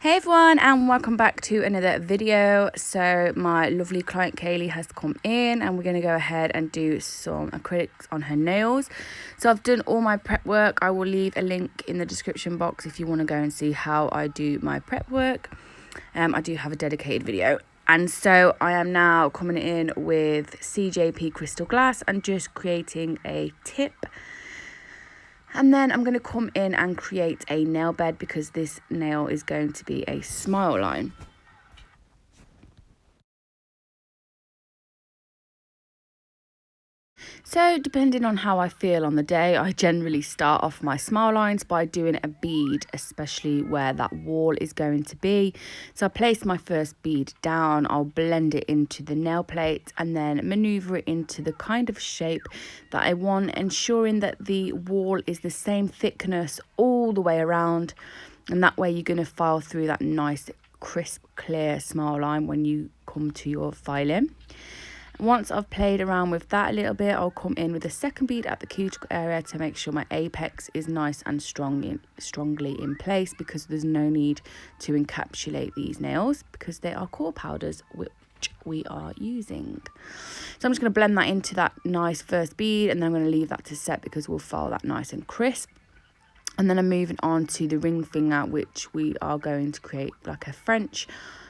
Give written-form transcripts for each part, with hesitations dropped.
Hey everyone, and welcome back to another video. So my lovely client Kaylee has come in and we're going to go ahead and do some acrylics on her nails. So I've done all my prep work. I will leave a link in the description box if you want to go and see how I do my prep work. I do have a dedicated video. And so I am now coming in with CJP crystal glass and just creating a tip. And then I'm going to come in and create a nail bed because this nail is going to be a smile line. So depending on how I feel on the day, I generally start off my smile lines by doing a bead, especially where that wall is going to be. So I place my first bead down, I'll blend it into the nail plate and then maneuver it into the kind of shape that I want, ensuring that the wall is the same thickness all the way around. And that way you're going to file through that nice, crisp, clear smile line when you come to your filing. Once I've played around with that a little bit, I'll come in with a second bead at the cuticle area to make sure my apex is nice and strongly in place, because there's no need to encapsulate these nails because they are core powders which we are using. So I'm just going to blend that into that nice first bead and then I'm going to leave that to set because we'll file that nice and crisp. And then I'm moving on to the ring finger, which we are going to create like a French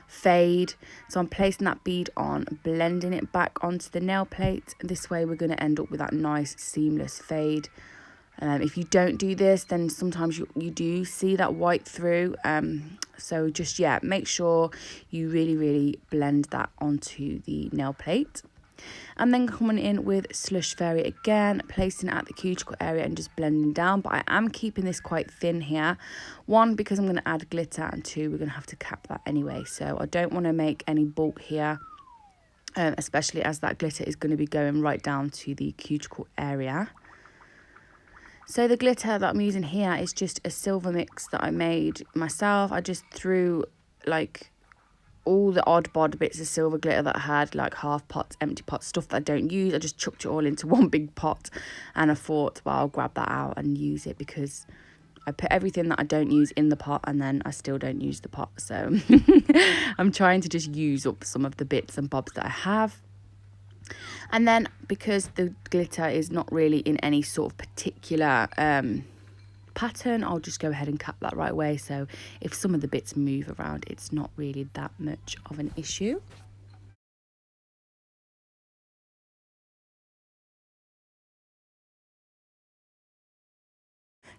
fade. So I'm placing that bead on, blending it back onto the nail plate. This way we're going to end up with that nice seamless fade. If you don't do this, then sometimes you do see that white through. So just, yeah, make sure you really blend that onto the nail plate. And then coming in with Slush Fairy again, placing it at the cuticle area and just blending down. But I am keeping this quite thin here. One, because I'm going to add glitter, and two, we're going to have to cap that anyway. So I don't want to make any bulk here, especially as that glitter is going to be going right down to the cuticle area. So the glitter that I'm using here is just a silver mix that I made myself. I just threw like all the odd bod bits of silver glitter that I had, like half pots, empty pots, stuff that I don't use. I just chucked it all into one big pot, and I thought, well, I'll grab that out and use it because I put everything that I don't use in the pot and then I still don't use the pot. So I'm trying to just use up some of the bits and bobs that I have. And then because the glitter is not really in any sort of particular pattern, I'll just go ahead and cap that right away. So if some of the bits move around, it's not really that much of an issue.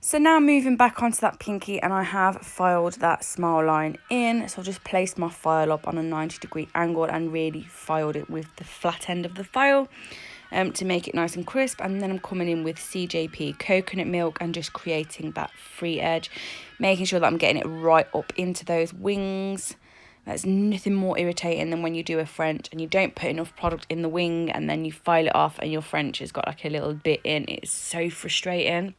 So now moving back onto that pinky, and I have filed that smile line in. So I'll just place my file up on a 90-degree angle and really filed it with the flat end of the file to make it nice and crisp. And then I'm coming in with CJP coconut milk and just creating that free edge, making sure that I'm getting it right up into those wings. There's nothing more irritating than when you do a French and you don't put enough product in the wing and then you file it off and your French has got like a little bit in. It's so frustrating.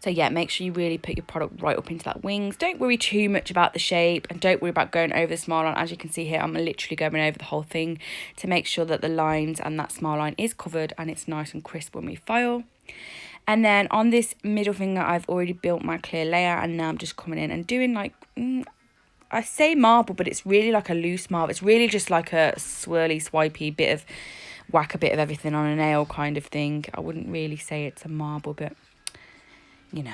So yeah, make sure you really put your product right up into that wings. Don't worry too much about the shape and don't worry about going over the smile line. As you can see here, I'm literally going over the whole thing to make sure that the lines and that smile line is covered and it's nice and crisp when we file. And then on this middle finger, I've already built my clear layer, and now I'm just coming in and doing like, I say marble, but it's really like a loose marble. It's really just like a swirly, swipey bit of, whack a bit of everything on a nail kind of thing. I wouldn't really say it's a marble, but you know.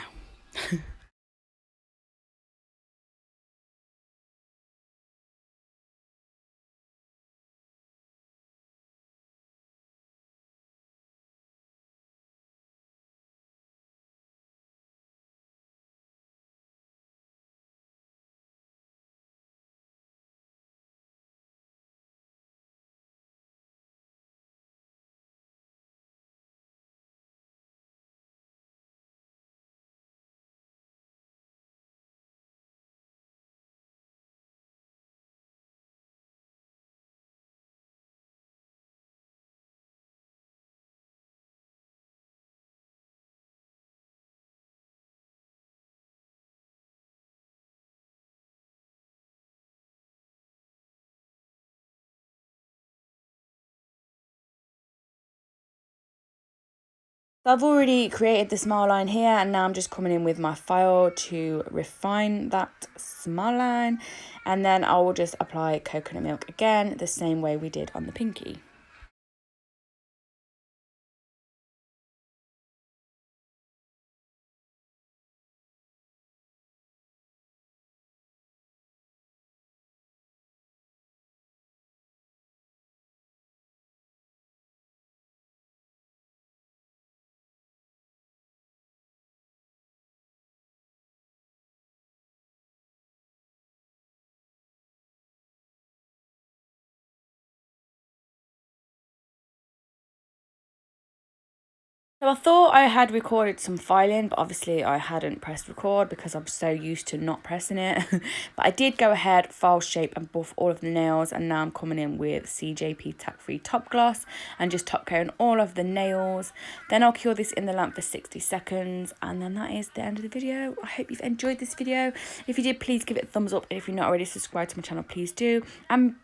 So I've already created the smile line here, and now I'm just coming in with my file to refine that smile line, and then I will just apply coconut milk again the same way we did on the pinky. So I thought I had recorded some filing, but obviously I hadn't pressed record because I'm so used to not pressing it. But I did go ahead, file shape and buff all of the nails, and now I'm coming in with CJP Tack Free Top Gloss and just top coating all of the nails. Then I'll cure this in the lamp for 60 seconds, and then that is the end of the video. I hope you've enjoyed this video. If you did, please give it a thumbs up, and if you're not already subscribed to my channel, please do. And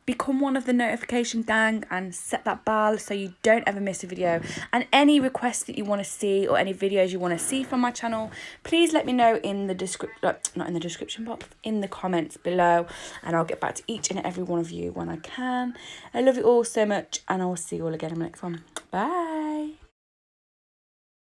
become one of the notification gang and set that bell so you don't ever miss a video. And any requests that you want to see or any videos you want to see from my channel, please let me know in the not in the description box, in the comments below, and I'll get back to each and every one of you when I can. I love you all so much, and I will see you all again in the next one. Bye.